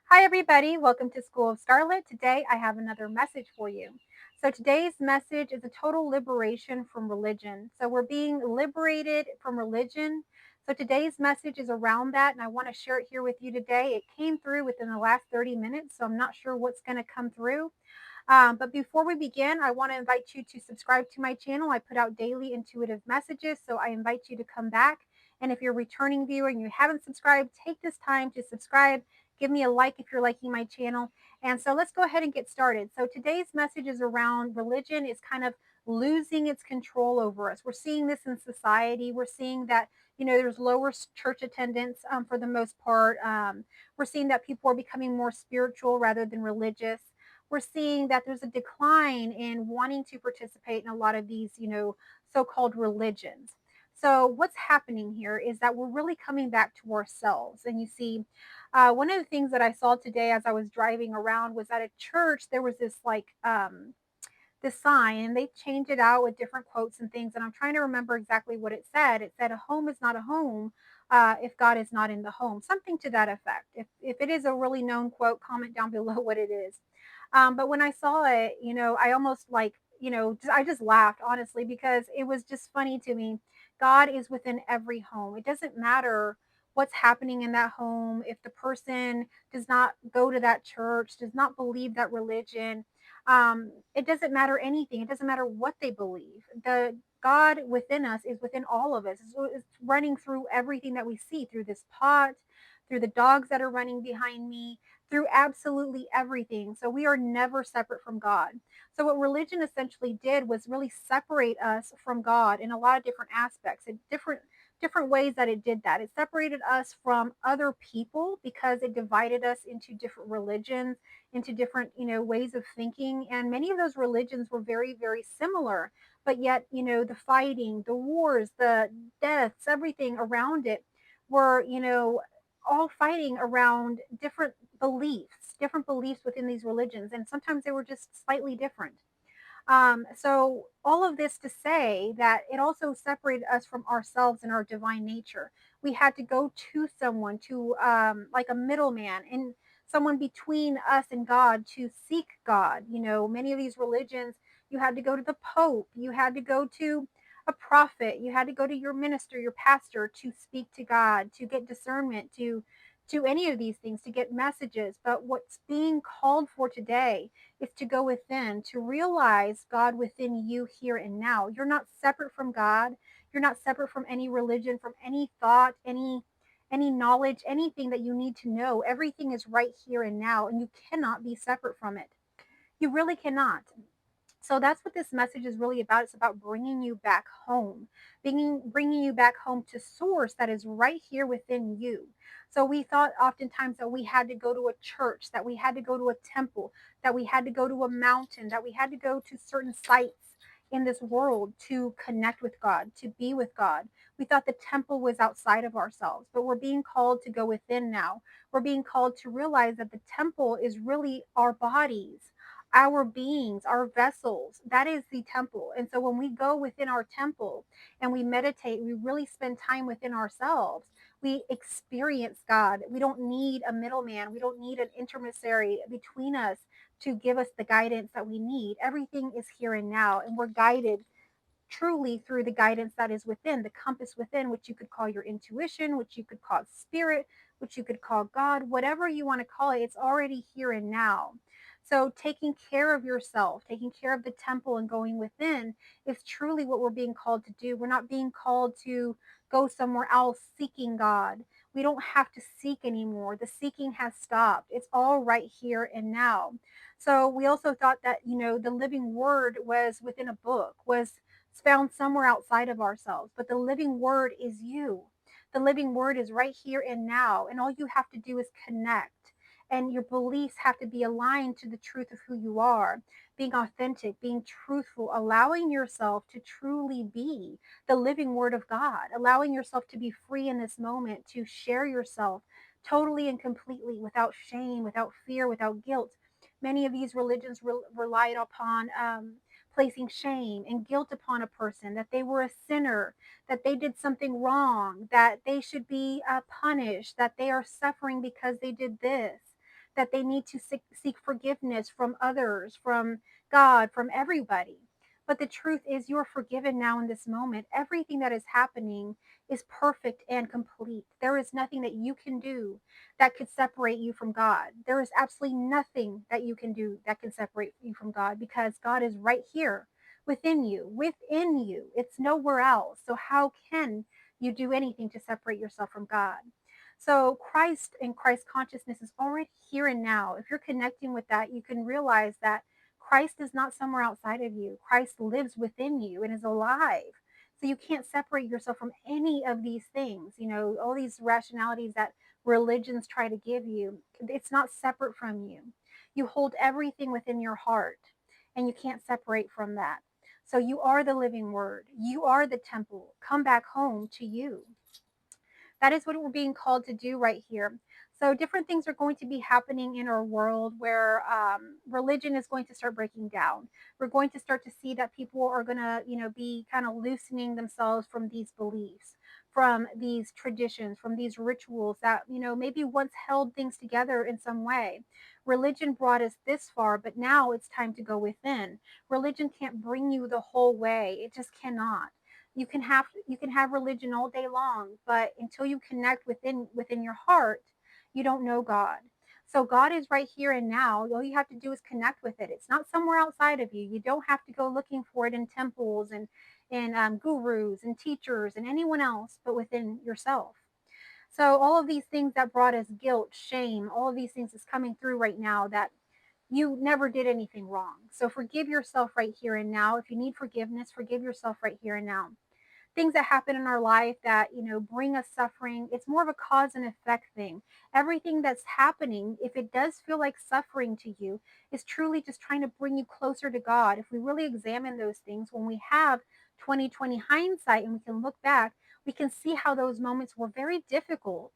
Hi, everybody. Welcome to School of Scarlet. Today, I have another message for you. So, today's message is a total liberation from religion. So, we're being liberated from religion. So, today's message is around that, and I want to share it here with you today. It came through within the last 30 minutes, so I'm not sure what's going to come through. But before we begin, I want to invite you to subscribe to my channel. I put out daily intuitive messages, so I invite you to come back. And if you're a returning viewer and you haven't subscribed, take this time to subscribe. Give me a like if you're liking my channel. And so let's go ahead and get started. So today's message is around religion is kind of losing its control over us. We're seeing this in society. We're seeing that, there's lower church attendance for the most part. We're seeing that people are becoming more spiritual rather than religious. We're seeing that there's a decline in wanting to participate in a lot of these, so-called religions. So what's happening here is that we're really coming back to ourselves. And you see, one of the things that I saw today as I was driving around was at a church. There was this sign, and they changed it out with different quotes and things. And I'm trying to remember exactly what it said. It said, "A home is not a home if God is not in the home," something to that effect. If it is a really known quote, comment down below what it is. But when I saw it, I almost like, I just laughed, honestly, because it was just funny to me. God is within every home. It doesn't matter what's happening in that home. If the person does not go to that church, does not believe that religion, it doesn't matter anything. It doesn't matter what they believe. The God within us is within all of us. It's running through everything that we see, through this pot, through the dogs that are running behind me, through absolutely everything. So we are never separate from God. So what religion essentially did was really separate us from God in a lot of different aspects, in different ways that it did that. It separated us from other people because it divided us into different religions, into different, ways of thinking. And many of those religions were very, very similar. But yet, the fighting, the wars, the deaths, everything around it were, all fighting around different beliefs within these religions. And sometimes they were just slightly different. So all of this to say that it also separated us from ourselves and our divine nature. We had to go to someone, to like a middleman, and someone between us and God to seek God. Many of these religions, you had to go to the Pope, you had to go to a prophet, you had to go to your minister, your pastor, to speak to God, to get discernment, to any of these things, to get messages. But what's being called for today is to go within, to realize God within you here and now. You're not separate from God. You're not separate from any religion, from any thought, any knowledge, anything that you need to know. Everything is right here and now, and you cannot be separate from it. You really cannot. So that's what this message is really about. It's about bringing you back home, bringing you back home to source that is right here within you. So we thought oftentimes that we had to go to a church, that we had to go to a temple, that we had to go to a mountain, that we had to go to certain sites in this world to connect with God, to be with God. We thought the temple was outside of ourselves, but we're being called to go within now. We're being called to realize that the temple is really our bodies, our beings, our vessels. That is the temple. And so when we go within our temple and we meditate, we really spend time within ourselves. We experience God. We don't need a middleman. We don't need an intermediary between us to give us the guidance that we need. Everything is here and now, and we're guided truly through the guidance that is within, the compass within, which you could call your intuition, which you could call spirit, which you could call God, whatever you want to call it. It's already here and now. So, taking care of yourself, taking care of the temple, and going within is truly what we're being called to do. We're not being called to go somewhere else seeking God. We don't have to seek anymore. The seeking has stopped. It's all right here and now. So, we also thought that, the living word was within a book, was found somewhere outside of ourselves. But the living word is you. The living word is right here and now. And all you have to do is connect. And your beliefs have to be aligned to the truth of who you are, being authentic, being truthful, allowing yourself to truly be the living word of God, allowing yourself to be free in this moment, to share yourself totally and completely without shame, without fear, without guilt. Many of these religions relied upon placing shame and guilt upon a person, that they were a sinner, that they did something wrong, that they should be punished, that they are suffering because they did this, that they need to seek forgiveness from others, from God, from everybody. But the truth is, you are forgiven now in this moment. Everything that is happening is perfect and complete. There is nothing that you can do that could separate you from God. There is absolutely nothing that you can do that can separate you from God, because God is right here within you, within you. It's nowhere else. So how can you do anything to separate yourself from God? So Christ and Christ consciousness is already here and now. If you're connecting with that, you can realize that Christ is not somewhere outside of you. Christ lives within you and is alive. So you can't separate yourself from any of these things. All these rationalities that religions try to give you, it's not separate from you. You hold everything within your heart, and you can't separate from that. So you are the living word. You are the temple. Come back home to you. That is what we're being called to do right here. So different things are going to be happening in our world where religion is going to start breaking down. We're going to start to see that people are going to, be kind of loosening themselves from these beliefs, from these traditions, from these rituals that, maybe once held things together in some way. Religion brought us this far, but now it's time to go within. Religion can't bring you the whole way. It just cannot. You can have religion all day long, but until you connect within your heart, you don't know God. So God is right here and now. All you have to do is connect with it. It's not somewhere outside of you. You don't have to go looking for it in temples and gurus and teachers and anyone else, but within yourself. So all of these things that brought us guilt, shame, all of these things is coming through right now, that you never did anything wrong. So forgive yourself right here and now. If you need forgiveness, forgive yourself right here and now. Things that happen in our life that bring us suffering, it's more of a cause and effect thing. Everything that's happening, if it does feel like suffering to you, is truly just trying to bring you closer to God. If we really examine those things, when we have 2020 hindsight and we can look back, we can see how those moments were very difficult.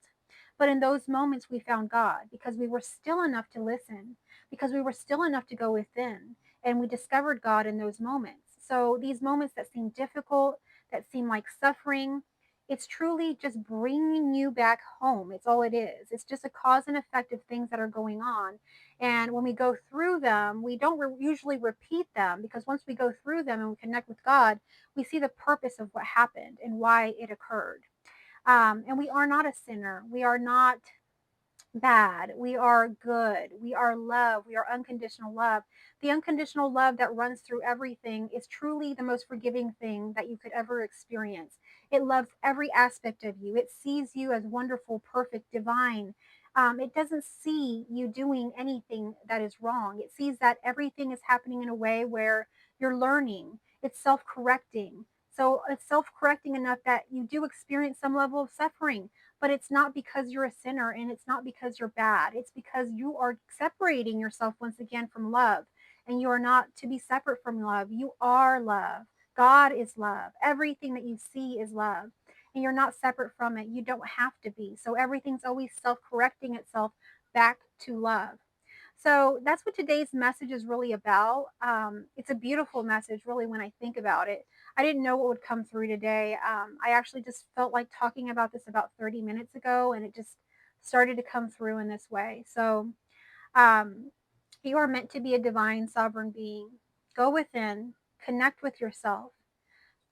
But in those moments, we found God because we were still enough to listen, because we were still enough to go within, and we discovered God in those moments. So these moments that seem difficult, that seem like suffering, it's truly just bringing you back home. It's all it is. It's just a cause and effect of things that are going on. And when we go through them, we don't usually repeat them, because once we go through them and we connect with God, we see the purpose of what happened and why it occurred. And we are not a sinner. We are not bad. We are good. We are love. We are unconditional love. The unconditional love that runs through everything is truly the most forgiving thing that you could ever experience. It loves every aspect of you. It sees you as wonderful, perfect, divine. It doesn't see you doing anything that is wrong. It sees that everything is happening in a way where you're learning. It's self correcting. So it's self correcting enough that you do experience some level of suffering, but it's not because you're a sinner, and it's not because you're bad. It's because you are separating yourself once again from love, and you are not to be separate from love. You are love. God is love. Everything that you see is love, and you're not separate from it. You don't have to be. So everything's always self correcting itself back to love. So that's what today's message is really about. It's a beautiful message, really, when I think about it. I didn't know what would come through today. I actually just felt like talking about this about 30 minutes ago, and it just started to come through in this way. So um, you are meant to be a divine, sovereign being. Go within, connect with yourself,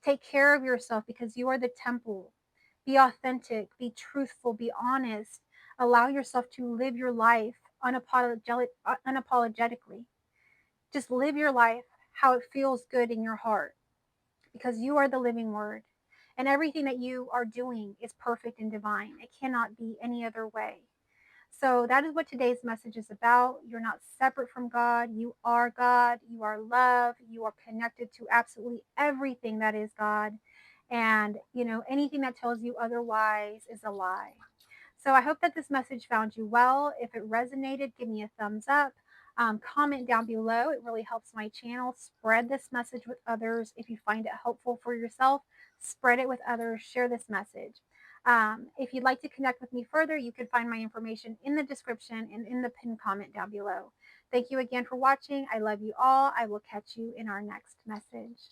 take care of yourself, because you are the temple. Be authentic, be truthful, be honest. Allow yourself to live your life unapologetically. Just live your life how it feels good in your heart, because you are the living word. And everything that you are doing is perfect and divine. It cannot be any other way. So that is what today's message is about. You're not separate from God. You are God. You are love. You are connected to absolutely everything that is God. And, anything that tells you otherwise is a lie. So I hope that this message found you well. If it resonated, give me a thumbs up. Comment down below. It really helps my channel. Spread this message with others. If you find it helpful for yourself, spread it with others. Share this message. If you'd like to connect with me further, you can find my information in the description and in the pinned comment down below. Thank you again for watching. I love you all. I will catch you in our next message.